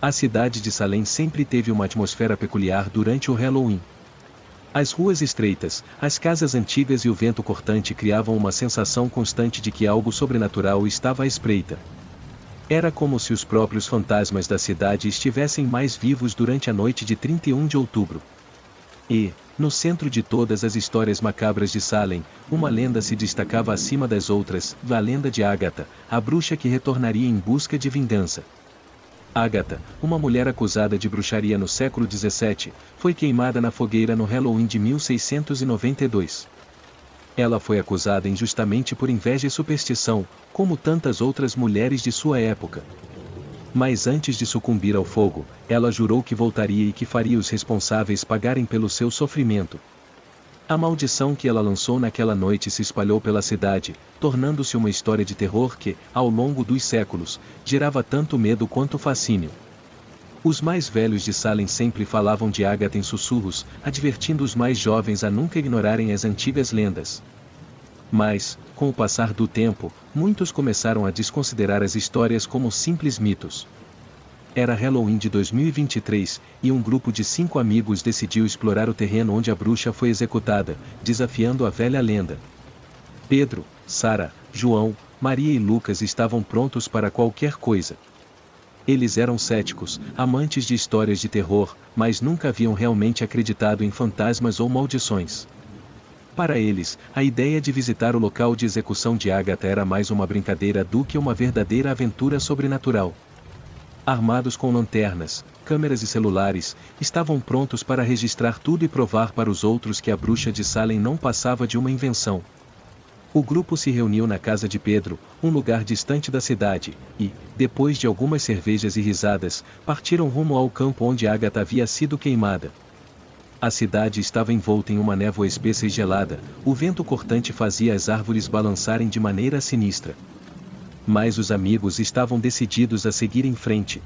A cidade de Salem sempre teve uma atmosfera peculiar durante o Halloween. As ruas estreitas, as casas antigas e o vento cortante criavam uma sensação constante de que algo sobrenatural estava à espreita. Era como se os próprios fantasmas da cidade estivessem mais vivos durante a noite de 31 de outubro. E, no centro de todas as histórias macabras de Salem, uma lenda se destacava acima das outras, a lenda de Agatha, a bruxa que retornaria em busca de vingança. Agatha, uma mulher acusada de bruxaria no século XVII, foi queimada na fogueira no Halloween de 1692. Ela foi acusada injustamente por inveja e superstição, como tantas outras mulheres de sua época. Mas antes de sucumbir ao fogo, ela jurou que voltaria e que faria os responsáveis pagarem pelo seu sofrimento. A maldição que ela lançou naquela noite se espalhou pela cidade, tornando-se uma história de terror que, ao longo dos séculos, gerava tanto medo quanto fascínio. Os mais velhos de Salem sempre falavam de Agatha em sussurros, advertindo os mais jovens a nunca ignorarem as antigas lendas. Mas, com o passar do tempo, muitos começaram a desconsiderar as histórias como simples mitos. Era Halloween de 2023, e um grupo de 5 amigos decidiu explorar o terreno onde a bruxa foi executada, desafiando a velha lenda. Pedro, Sara, João, Maria e Lucas estavam prontos para qualquer coisa. Eles eram céticos, amantes de histórias de terror, mas nunca haviam realmente acreditado em fantasmas ou maldições. Para eles, a ideia de visitar o local de execução de Agatha era mais uma brincadeira do que uma verdadeira aventura sobrenatural. Armados com lanternas, câmeras e celulares, estavam prontos para registrar tudo e provar para os outros que a bruxa de Salem não passava de uma invenção. O grupo se reuniu na casa de Pedro, um lugar distante da cidade, e, depois de algumas cervejas e risadas, partiram rumo ao campo onde Agatha havia sido queimada. A cidade estava envolta em uma névoa espessa e gelada, o vento cortante fazia as árvores balançarem de maneira sinistra. Mas os amigos estavam decididos a seguir em frente.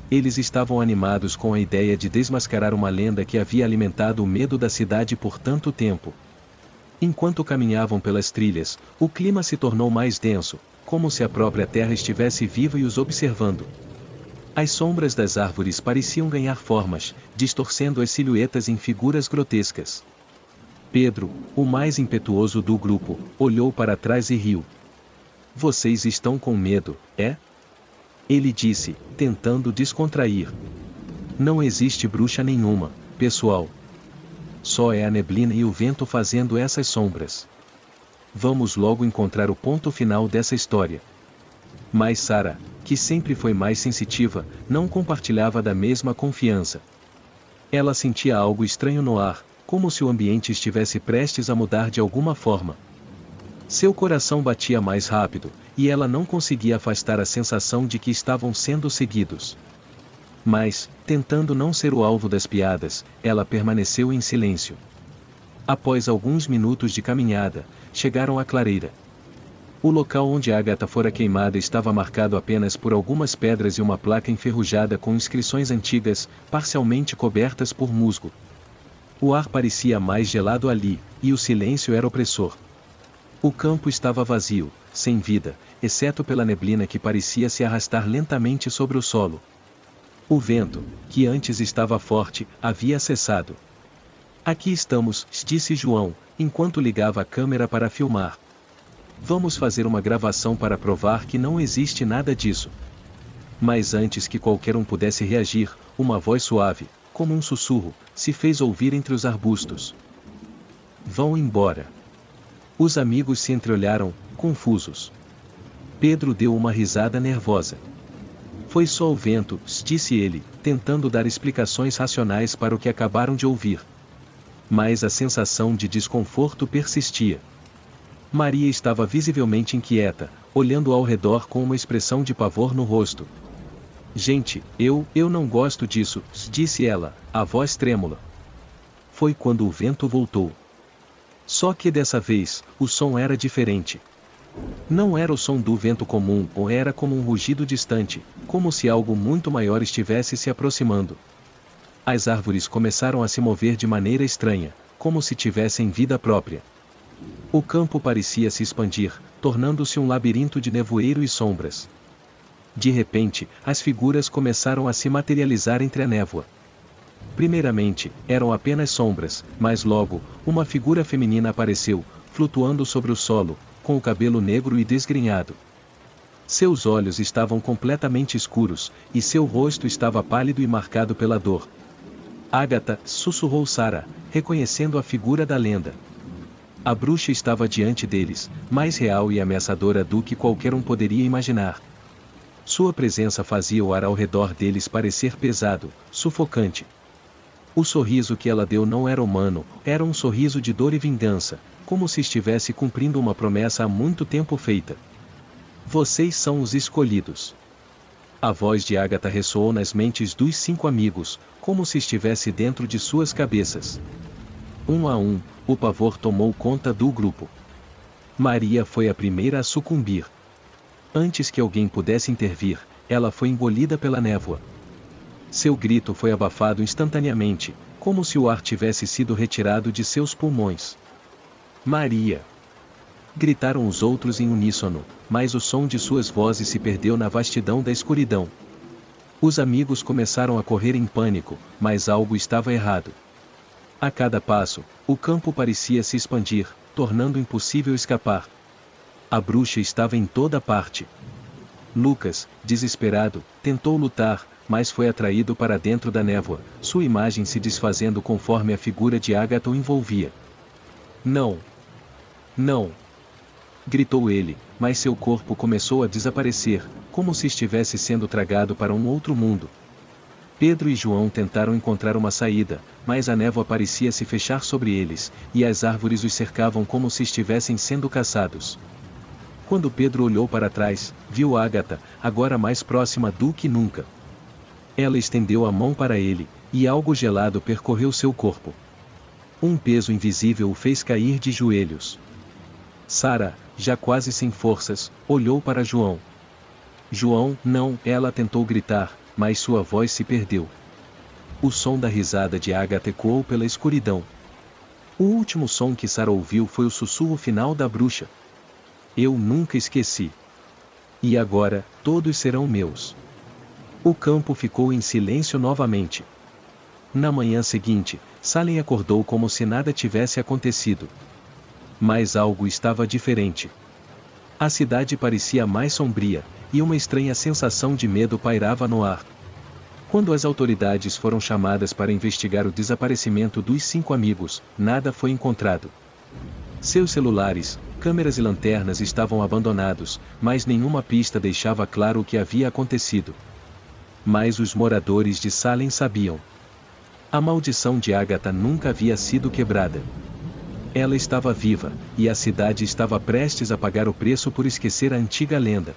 Eles estavam animados com a ideia de desmascarar uma lenda que havia alimentado o medo da cidade por tanto tempo. Enquanto caminhavam pelas trilhas, o clima se tornou mais denso, como se a própria terra estivesse viva e os observando. As sombras das árvores pareciam ganhar formas, distorcendo as silhuetas em figuras grotescas. Pedro, o mais impetuoso do grupo, olhou para trás e riu. "Vocês estão com medo, é?" Ele disse, tentando descontrair. "Não existe bruxa nenhuma, pessoal. Só é a neblina e o vento fazendo essas sombras. Vamos logo encontrar o ponto final dessa história." Mas Sara, que sempre foi mais sensitiva, não compartilhava da mesma confiança. Ela sentia algo estranho no ar, como se o ambiente estivesse prestes a mudar de alguma forma. Seu coração batia mais rápido, e ela não conseguia afastar a sensação de que estavam sendo seguidos. Mas, tentando não ser o alvo das piadas, ela permaneceu em silêncio. Após alguns minutos de caminhada, chegaram à clareira. O local onde Agatha fora queimada estava marcado apenas por algumas pedras e uma placa enferrujada com inscrições antigas, parcialmente cobertas por musgo. O ar parecia mais gelado ali, e o silêncio era opressor. O campo estava vazio, sem vida, exceto pela neblina que parecia se arrastar lentamente sobre o solo. O vento, que antes estava forte, havia cessado. "Aqui estamos", disse João, enquanto ligava a câmera para filmar. "Vamos fazer uma gravação para provar que não existe nada disso." Mas antes que qualquer um pudesse reagir, uma voz suave, como um sussurro, se fez ouvir entre os arbustos. "Vão embora." Os amigos se entreolharam, confusos. Pedro deu uma risada nervosa. "Foi só o vento", disse ele, tentando dar explicações racionais para o que acabaram de ouvir. Mas a sensação de desconforto persistia. Maria estava visivelmente inquieta, olhando ao redor com uma expressão de pavor no rosto. "Gente, eu não gosto disso", disse ela, a voz trêmula. Foi quando o vento voltou. Só que dessa vez, o som era diferente. Não era o som do vento comum, ou era como um rugido distante, como se algo muito maior estivesse se aproximando. As árvores começaram a se mover de maneira estranha, como se tivessem vida própria. O campo parecia se expandir, tornando-se um labirinto de nevoeiro e sombras. De repente, as figuras começaram a se materializar entre a névoa. Primeiramente, eram apenas sombras, mas logo, uma figura feminina apareceu, flutuando sobre o solo, com o cabelo negro e desgrenhado. Seus olhos estavam completamente escuros, e seu rosto estava pálido e marcado pela dor. Agatha, sussurrou Sarah, reconhecendo a figura da lenda. A bruxa estava diante deles, mais real e ameaçadora do que qualquer um poderia imaginar. Sua presença fazia o ar ao redor deles parecer pesado, sufocante. O sorriso que ela deu não era humano, era um sorriso de dor e vingança, como se estivesse cumprindo uma promessa há muito tempo feita. Vocês são os escolhidos. A voz de Agatha ressoou nas mentes dos 5 amigos, como se estivesse dentro de suas cabeças. Um a um, o pavor tomou conta do grupo. Maria foi a primeira a sucumbir. Antes que alguém pudesse intervir, ela foi engolida pela névoa. Seu grito foi abafado instantaneamente, como se o ar tivesse sido retirado de seus pulmões. Maria! Gritaram os outros em uníssono, mas o som de suas vozes se perdeu na vastidão da escuridão. Os amigos começaram a correr em pânico, mas algo estava errado. A cada passo, o campo parecia se expandir, tornando impossível escapar. A bruxa estava em toda parte. Lucas, desesperado, tentou lutar, mas foi atraído para dentro da névoa, sua imagem se desfazendo conforme a figura de Agatha o envolvia. Não! Não! Gritou ele, mas seu corpo começou a desaparecer, como se estivesse sendo tragado para um outro mundo. Pedro e João tentaram encontrar uma saída, mas a névoa parecia se fechar sobre eles, e as árvores os cercavam como se estivessem sendo caçados. Quando Pedro olhou para trás, viu Agatha, agora mais próxima do que nunca. Ela estendeu a mão para ele, e algo gelado percorreu seu corpo. Um peso invisível o fez cair de joelhos. Sarah, já quase sem forças, olhou para João. João, não, ela tentou gritar, mas sua voz se perdeu. O som da risada de Agatha ecoou pela escuridão. O último som que Sarah ouviu foi o sussurro final da bruxa. Eu nunca esqueci. E agora, todos serão meus. O campo ficou em silêncio novamente. Na manhã seguinte, Salem acordou como se nada tivesse acontecido. Mas algo estava diferente. A cidade parecia mais sombria, e uma estranha sensação de medo pairava no ar. Quando as autoridades foram chamadas para investigar o desaparecimento dos 5 amigos, nada foi encontrado. Seus celulares, câmeras e lanternas estavam abandonados, mas nenhuma pista deixava claro o que havia acontecido. Mas os moradores de Salem sabiam. A maldição de Agatha nunca havia sido quebrada. Ela estava viva, e a cidade estava prestes a pagar o preço por esquecer a antiga lenda.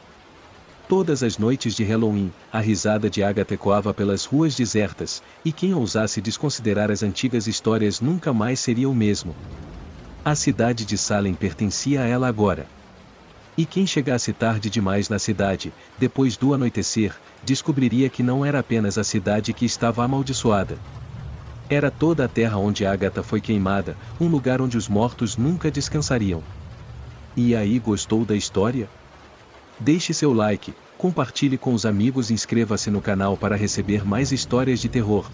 Todas as noites de Halloween, a risada de Agatha ecoava pelas ruas desertas, e quem ousasse desconsiderar as antigas histórias nunca mais seria o mesmo. A cidade de Salem pertencia a ela agora. E quem chegasse tarde demais na cidade, depois do anoitecer, descobriria que não era apenas a cidade que estava amaldiçoada. Era toda a terra onde Agatha foi queimada, um lugar onde os mortos nunca descansariam. E aí, gostou da história? Deixe seu like, compartilhe com os amigos e inscreva-se no canal para receber mais histórias de terror.